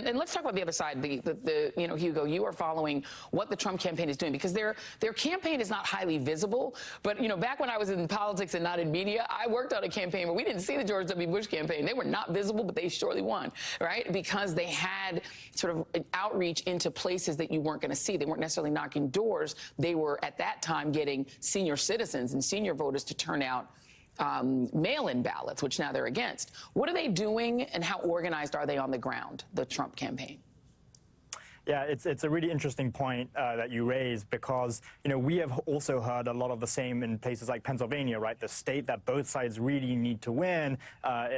And let's talk about the other side. You know, Hugo, you are following what the Trump campaign is doing, because their campaign is not highly visible. But, you know, back when I was in politics and not in media, I worked on a campaign where we didn't see the George W. Bush campaign. They were not visible, but they surely won, right? Because they had sort of an outreach into places that you weren't going to see. They weren't necessarily knocking doors. They were, at that time, getting senior citizens and senior voters to turn out mail-in ballots, which now they're against. What are they doing, and how organized are they on the ground, the Trump campaign? Yeah, it's a really interesting point that you raise, because, you know, we have also heard a lot of the same in places like Pennsylvania, right? The state that both sides really need to win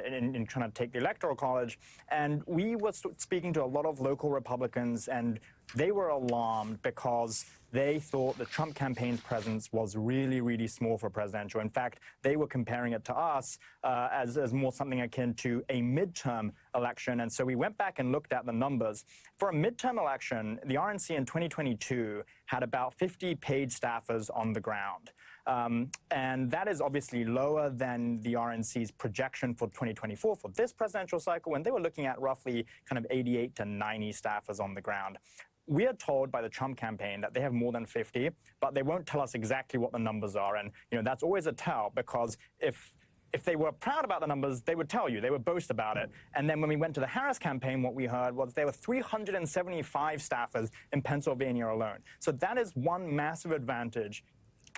in trying to take the Electoral College. And we were speaking to a lot of local Republicans, and they were alarmed because they thought the Trump campaign's presence was really, really small for presidential. In fact, they were comparing it to us as more something akin to a midterm election. And so we went back and looked at the numbers. For a midterm election, the RNC in 2022 had about 50 paid staffers on the ground. And that is obviously lower than the RNC's projection for 2024 for this presidential cycle, when they were looking at roughly kind of 88 to 90 staffers on the ground. We are told by the Trump campaign that they have more than 50, but they won't tell us exactly what the numbers are. And, you know, that's always a tell, because if they were proud about the numbers, they would tell you. They would boast about it. And then when we went to the Harris campaign, what we heard was there were 375 staffers in Pennsylvania alone. So that is one massive advantage.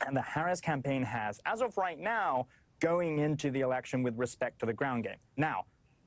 And the Harris campaign has, as of right now, going into the election with respect to the ground game. Now,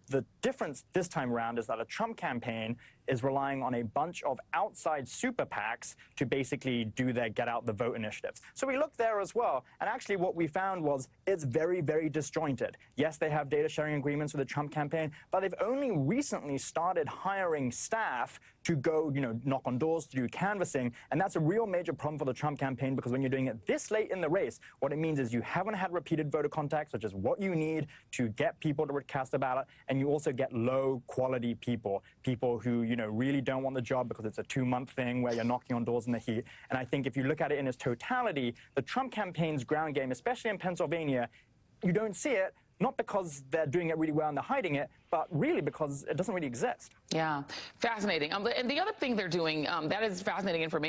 the difference this time around is that a Trump campaign is relying on a bunch of outside super PACs to basically do their get out the vote initiatives. So we looked there as well, and actually what we found was it's very, very disjointed. Yes, they have data sharing agreements with the Trump campaign, but they've only recently started hiring staff to go, you know, knock on doors, to do canvassing, and that's a real major problem for the Trump campaign, because when you're doing it this late in the race, what it means is you haven't had repeated voter contacts, which is what you need to get people to cast a ballot, and you also get low quality people who, you know, really don't want the job because it's a 2-month thing where you're knocking on doors in the heat. And I think if you look at it in its totality, the Trump campaign's ground game, especially in Pennsylvania, you don't see it, not because they're doing it really well and they're hiding it, but really because it doesn't really exist. Yeah, fascinating. And the other thing they're doing, that is fascinating information.